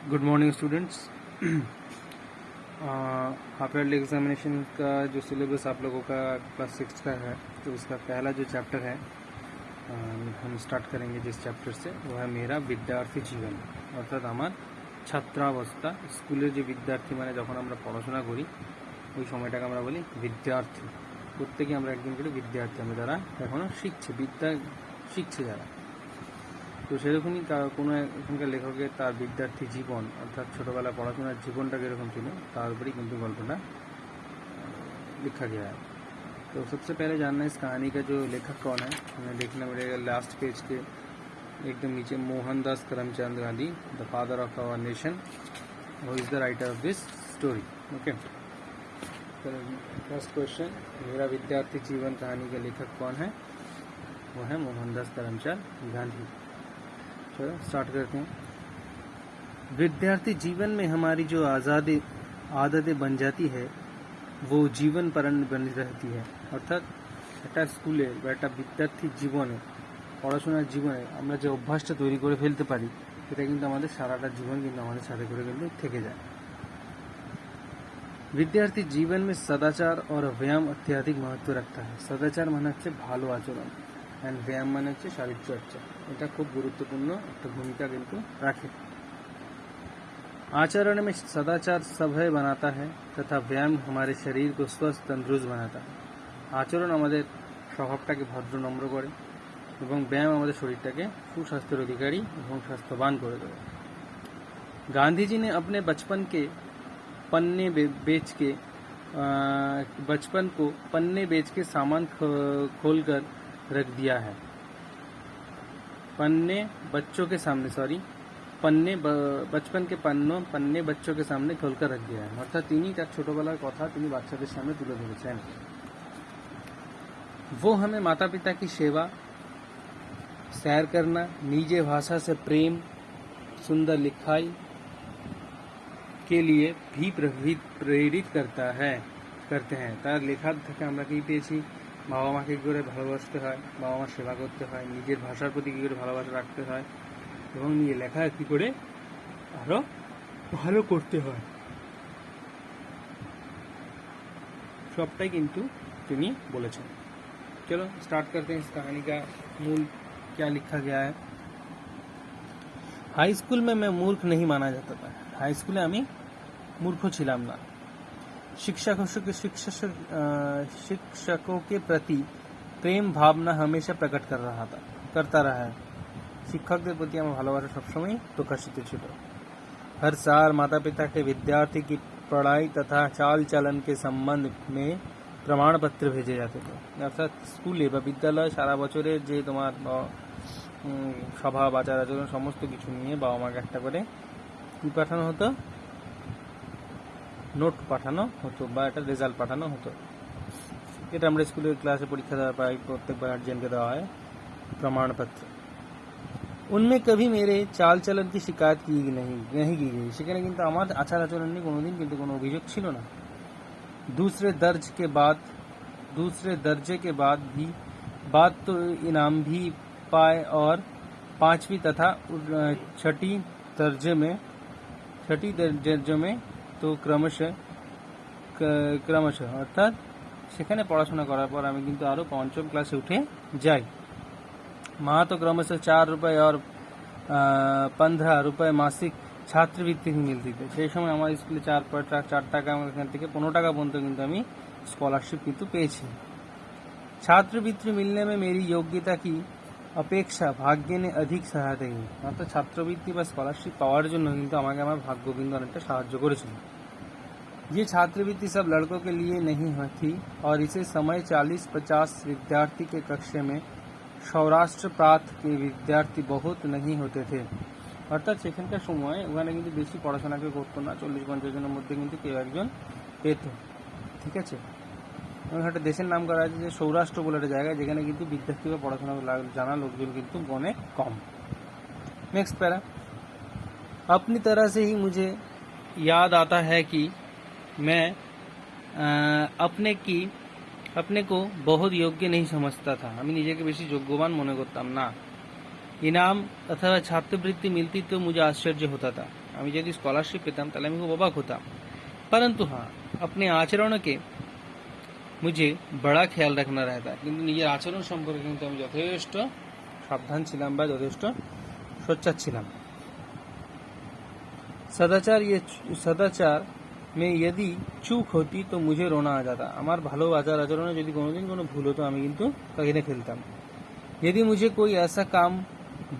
Good morning students. Half yearly examination का जो syllabus आप लोगों का क्लास 6 का है, तो उसका पहला जो चैप्टर है हम स्टार्ट करेंगे जिस चैप्टर से, वो है मेरा विद्यार्थी जीवन। অর্থাৎ আমার ছাত্রাবস্থা। স্কুলে যে বিদ্যার্থী মানে যখন আমরা পড়াশোনা করি ওই সময়টাকে আমরা বলি বিদ্যার্থী। প্রত্যেকে আমরা একদিন করে বিদ্যার্থী, আমরা যারা এখনও শিখছে, বিদ্যা শিখছে যারা। তো সেরকমই কোনো এখানকার লেখকের তার বিদ্যার্থী জীবন অর্থাৎ ছোটোবেলা পড়াশোনার জীবনটা কীরকম ছিল তার উপরেই কিন্তু गल्पना लिखा गया है। तो सबसे पहले जानना है इस कहानी का जो लेखक कौन है। हमें देखना पड़ेगा लास्ट पेज के एकदम नीचे, Mohandas Karamchand Gandhi, the father of our nation, वो is the writer of this story. Okay, first question, मेरा विद्यार्थी जीवन कहानी के लेखक कौन है? वो है मोहनदास करमचंद गांधी। चलो स्टार्ट करते हैं। विद्यार्थी जीवन में हमारी जो आदतें बन जाती है वो जीवन परन बनी रहती है। অর্থাৎ একটা স্কুলে বা একটা বিদ্যার্থী জীবনে, পড়াশোনার জীবনে আমরা যে অভ্যাসটা তৈরি করে ফেলতে পারি সেটা কিন্তু আমাদের সারাটা জীবন কিন্তু আমাদের সাথে করে কিন্তু থেকে যায়। विद्यार्थी जीवन में सदाचार और व्यायाम अत्यधिक महत्व रखता है। सदाचार মানে হচ্ছে ভালো আচরণ, एंड व्यायाम মানে হচ্ছে শারীরিক চর্চা। এটা খুব গুরুত্বপূর্ণ একটা ভূমিকা কিন্তু রাখে। आचरण में सदाचार सभ्य बनाता है तथा व्यायाम हमारे शरीर को स्वस्थ तंदुरुस्त बनाता है। आचरण আমাদের স্বভাবটাকে ভদ্র নম্র করে এবং ব্যায়াম আমাদের শরীরটাকে সুস্বাস্থ্যের অধিকারী এবং স্বাস্থ্যবান করে দেয়। गांधी जी ने अपने बचपन को पन्ने बेच के सामान खोल कर रख दिया है। पन्ने बच्चों के सामने, बचपन के पन्ने बच्चों के सामने खोलकर रख दिया है। अर्थात তিনি তার ছোটবেলার কথা তিনি বাচ্চাদের সামনে তুলে ধরেছেন। वो हमें माता पिता की सेवा, सैर करना, निजी भाषा से प्रेम, सुंदर लिखाई के लिए भी प्रेरित करते हैं। তার লেখা থেকে আমরা কি পেয়েছি? বাবা মাকে কী করে ভালোবাসতে হয়, বাবা মার সেবা করতে হয়, নিজের ভাষার প্রতি কী করে ভালোবাসা রাখতে হয় এবং নিজের লেখা কী করে আরও ভালো করতে হয়, সবটাই কিন্তু তিনি বলেছেন। चलो स्टार्ट करते हैं इस कहानी का मूल क्या लिखा गया है। हाई स्कूल में मैं मूर्ख नहीं माना जाता था। हाई स्कूले আমি मूर्ख ছিলাম না। शिक्षकों के प्रति प्रेम भावना हमेशा प्रकट करता रहा है। শিক্ষকদের প্রতি আমার ভালোবাসা সবসময় প্রকাশিত ছিল। हर साल माता पिता के विद्यार्थी की पढ़ाई तथा चाल चलन के संबंध में प्रमाण पत्र भेजे जाते थे। अर्थात स्कूले বা বিদ্যালয়ে সারা বছরের যে তোমার স্বভাব আচার আচরণ সমস্ত কিছু নিয়ে বাবা মাকে একটা করে কি পাঠানো হতো, নোট পাঠানো হতো বা একটা রেজাল্ট পাঠানো হতো। এটা আমরা স্কুলের ক্লাসে পরীক্ষা দেওয়ার পাই, প্রত্যেকবার গার্জিয়ানকে দেওয়া হয় प्रमाण पत्र। उनमें कभी मेरे चाल चलन की शिकायत नहीं की गई। সেখানে কিন্তু আমার আচার আচরণ নিয়ে কোনোদিন কিন্তু কোনো অভিযোগ ছিল না। दूसरे दर्जे के बाद तो इनाम भी पाए और 5वीं तथा 6ठी दर्जे में तो क्रमशः অর্থাৎ সেখানে পড়াশোনা করার পর আমি কিন্তু আরও 5ম ক্লাসে উঠে যাই। माँ तो क्रमशः 4 रुपये और 15 रुपये मासिक ছাত্রবৃত্তি মিলতি थे। সেই সময় আমার স্কুলে 4 টাকা, আমার এখান থেকে 15 টাকা পর্যন্ত কিন্তু আমি স্কলারশিপ কিন্তু পেয়েছি। छात्रवृत्ति मिलने में मेरी योग्यता की अपेक्षा भाग्य ने अधिक सहायता की। অর্থাৎ ছাত্রবৃত্তি বা স্কলারশিপ পাওয়ার জন্য কিন্তু আমাকে আমার ভাগ্য কিন্তু অনেকটা সাহায্য করেছিল। ये छात्रवृत्ति सब लड़कों के लिए नहीं थी और इसे समय 40-50 विद्यार्थी के कक्षा में सौराष्ट्र प्रांत के विद्यार्थी बहुत नहीं होते थे। অর্থাৎ সেখানকার সময় ওখানে কিন্তু বেশি পড়াশোনা কেউ করতো না, 40-50 জনের মধ্যে কিন্তু কেউ একজন পেত। ঠিক আছে, একটা দেশের নাম করা আছে যে সৌরাষ্ট্র বলে একটা জায়গায়, যেখানে কিন্তু বিদ্যার্থী বা পড়াশোনা জানা লোকজন কিন্তু অনেক কম। नेक्स्ट पैरा, अपनी तरह से ही मुझे याद आता है कि मैं अपने को बहुत योग्य नहीं समझता था। আমি নিজেকে বেশি যোগ্যবান মনে করতাম না। इनाम अथवा छात्रवृत्ति मिलती तो मुझे आश्चर्य होता था। আমি যদি স্কলারশিপ পেতাম তাহলে আমি খুব অবাক হতাম। परंतु हाँ, अपने आचरण के मुझे बड़ा ख्याल रखना रहता है, কিন্তু নিজের আচরণ সম্পর্কে কিন্তু আমি যথেষ্ট সাবধান ছিলাম বা যথেষ্ট সোচ্চার ছিলাম। सदाचार में यदि चूक होती तो मुझे रोना आ जाता। আমার ভালো আচার আচরণে যদি কোনোদিন কোনো ভুল হতো আমি কিন্তু কাহিনে খেলতাম। यदि मुझे कोई ऐसा काम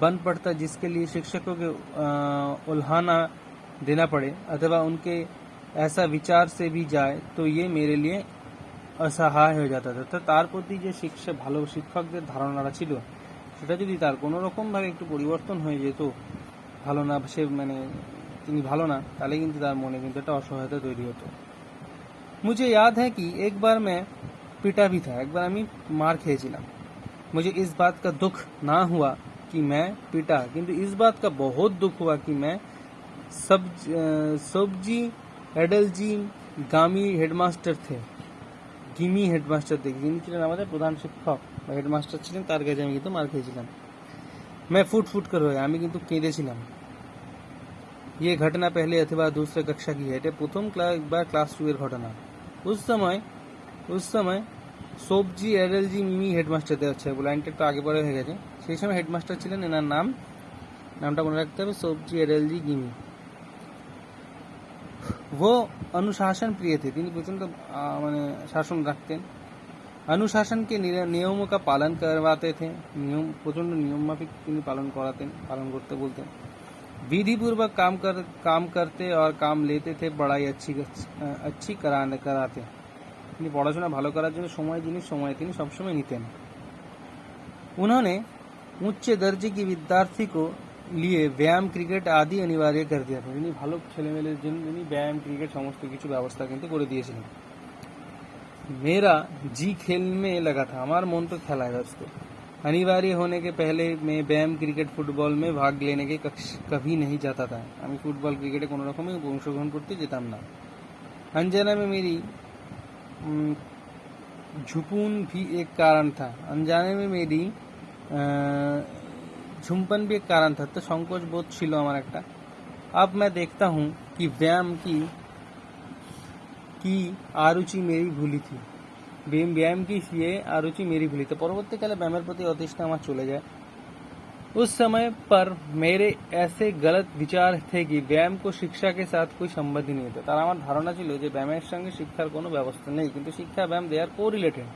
बन पड़ता जिसके लिए शिक्षकों के उल्हाना देना पड़े अथवा उनके ऐसा विचार से भी जाए तो ये मेरे लिए অসহায় হয়ে যেত। অর্থাৎ তার প্রতি যে ভালো শিক্ষকদের ধারণাটা ছিল সেটা যদি তার কোনো রকমভাবে একটু পরিবর্তন হয়ে যেত, ভালো না সে মানে তিনি ভালো না, তাহলে কিন্তু তার মনে কিন্তু একটা অসহায়তা তৈরি হতো। मुझे याद है कि एक बार मैं पिटा भी था, एक बार আমি मार খেয়েছিলাম। मुझे इस बात का दुख ना हुआ कि मैं पिटा, किंतु इस बात का बहुत दुख हुआ कि मैं सब्जी एडलजी गामी हेडमास्टर थे, গিমি হেডমাস্টার थे, যিনি ছিলেন আমাদের প্রধান শিক্ষক বা হেডমাস্টার ছিলেন, তার কাছে আমি কিন্তু মার খেয়েছিলাম। मैं फुट फुट कर रोया, আমি কিন্তু কেঁদেছিলাম। ये घटना पहले अथवा दूसरे कक्षा की है, এটা প্রথম ক্লাস 2 এর ঘটনা। उस समय সবজি এডলজি মিমি হেডমাস্টার দেওয়া হচ্ছে, লাইনটা একটু আগে পরে হয়ে গেছে। সেই সময় হেডমাস্টার ছিলেন, এনার নামটা মনে রাখতে হবে, সবজি এডলজি গিমি। वो अनुशासन प्रिय थे, তিনি প্রচন্ড মানে শাসন রাখতেন। अनुशासन के नियमों का पालन करवाते थे, नियम প্রচন্ড নিয়ম মাফিক তিনি পালন করতে বলতেন। विधि पूर्वक काम करते और काम लेते थे, पढ़ाई अच्छी कराते। তিনি পড়াশোনা ভালো করার জন্য সময় তিনি সবসময় নিতেন। उन्होंने उच्च दर्जे की विद्यार्थी को लिए व्यायाम क्रिकेट आदि अनिवार्य कर दिया था, তিনি ভালো ছেলেমেয়েদের জন্য তিনি ব্যায়াম ক্রিকেট সমস্ত কিছু ব্যবস্থা কিন্তু করে দিয়েছিলেন। मेरा जी खेल में लगा था, আমার মন তো খেলায় ব্যস্ত। अनिवार्य होने के पहले मैं व्यायाम क्रिकेट फुटबॉल में भाग लेने के कभी नहीं जाता था, আমি ফুটবল ক্রিকেটে কোনো রকমে অংশগ্রহণ করতে যেতাম না। अनजाने में मेरी झुपून भी एक कारण था, अनजाने में मेरी झुम्पन भी एक कारण था, तो संकोच बोध ছিল আমার একটা। अब मैं देखता हूँ कि व्यायाम की आरुचि मेरी भूली थी, व्यायाम की ये आरुचि मेरी भूली थी, পরবর্তীকালে ব্যায়ামের প্রতি অতৃষ্ণা আমার চলে যায়। उस समय पर मेरे ऐसे गलत विचार थे कि व्यायाम को शिक्षा के साथ कोई संबंध नहीं था, তার আমার ধারণা ছিল যে ব্যায়ামের সঙ্গে শিক্ষার কোনো ব্যবস্থা নেই, কিন্তু শিক্ষা व्यायाम दे आर कोरिलेटेड।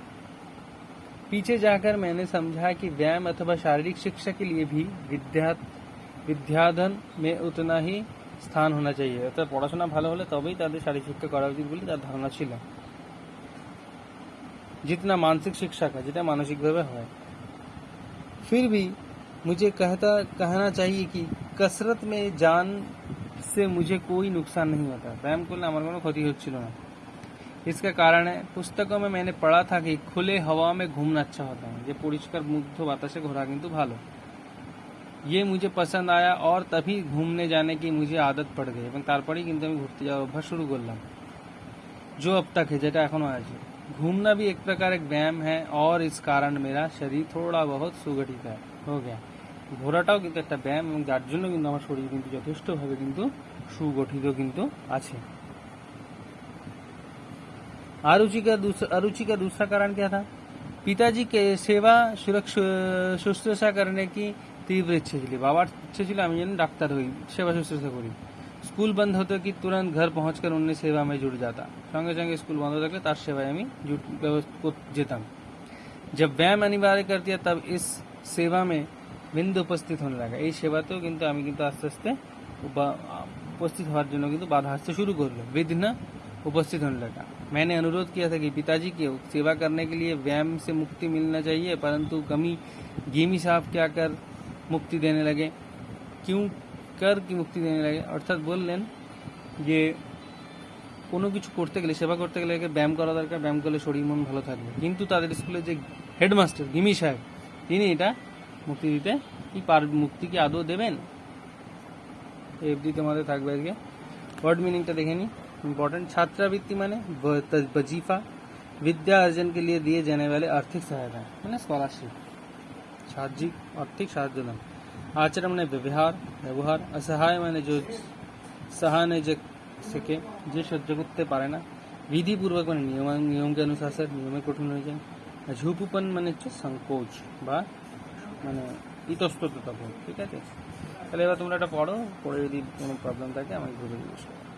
पीछे जाकर मैंने समझा कि व्यायाम अथवा शारीरिक शिक्षा के लिए भी विद्याधन में उतना ही স্থান होना चाहिए, অর্থাৎ পড়াশোনা ভালো হলে তবেই তাদের শারীরিক শিক্ষা করা উচিত বলে তার ধারণা ছিল, जितना मानसिक शिक्षा का, যেটা মানসিকভাবে হয়। फिर भी मुझे कहना चाहिए कि कसरत में जान से मुझे कोई नुकसान नहीं होता, व्यायाम করলে আমার কোনো ক্ষতি হচ্ছিল না। इसका कारण है, पुस्तकों में मैंने पढ़ा था कि खुले हवा में घूमना अच्छा होता है, যে পরিষ্কার মুক্ত বাতাসে ঘোরা কিন্তু ভালো। ये मुझे पसंद आया और तभी घूमने जाने की मुझे आदत पड़ गई, এবং তারপরেই কিন্তু আমি ঘুরতে যাওয়ার অভ্যাস শুরু করলাম, जो अब तक है, যেটা এখনো আছে। घूमना भी एक प्रकार एक व्यायाम है और इस कारण मेरा शरीर थोड़ा बहुत सुगठित हो गया, ঘোরাটাও কিন্তু একটা ব্যায়াম, এবং যার জন্য কিন্তু আমার শরীর কিন্তু যথেষ্টভাবে কিন্তু সুগঠিত কিন্তু আছে। अरुचि का दूसरा कारण क्या था? पिताजी के सेवा शुश्रूषा करने की तीव्र इच्छा ছিল, বাবার ইচ্ছে ছিল আমি যেন ডাক্তার হই, সেবা শুশ্রূষা করি। स्कूल बंद होते कि तुरंत घर पहुंचकर उनकी सेवा में जुट जाता, संगे संगे स्कूल बंद हो থাকলে তার সেবায় আমি যেতাম। जब व्यायाम अनिवार्य कर दिया तब इस सेवा में बिंदु उपस्थित होने लगा, এই সেবাতেও কিন্তু আমি কিন্তু আস্তে আস্তে उपस्थित হওয়ার জন্য কিন্তু বাধা আসতে শুরু করলো, विघ्न उपस्थित होने लगा। मैंने अनुरोध किया था कि पिताजी की सेवा करने के लिए व्यायाम से मुक्ति मिलना चाहिए, परंतु गीमी साहब क्या कर मुक्ति देने लगे, क्यों कर की मुक्ति देने लगे, অর্থাৎ বললেন যে কোনো কিছু করতে গেলে, সেবা করতে গেলে ব্যায়াম করা দরকার, ব্যায়াম করলে শরীর মন ভালো থাকবে, কিন্তু তাদের স্কুলে যে হেডমাস্টার গিমি সাহেব তিনি এটা মুক্তি দিতে মুক্তি কি আদৌ দেবেন, এফডি তোমাদের থাকবে আজকে। ওয়ার্ড মিনিংটা দেখে নি, इम्पोर्टेंट। छात्रवृत्ति माने वजीफा, विद्या अर्जन के लिए दिए जाने वाले आर्थिक सहायता है ना, स्कॉलरशिप, सामाजिक आर्थिक साहाय्य। आचरण माने व्यवहार, असहाय माने जो সহানে যে থেকে যে সহ্য করতে পারে না, বিধিপূর্বক মানে নিয়মকে অনুশাসন নিয়মে কঠিন হয়ে যায়। আর ঝুপুপন মানে হচ্ছে সংকোচ বা মানে ইতস্তততা বোধ, ঠিক আছে। তাহলে এবার তোমরা এটা পড়ো, পড়ে যদি কোনো প্রবলেম থাকে আমাকে গ্রুপে জিজ্ঞেস করো।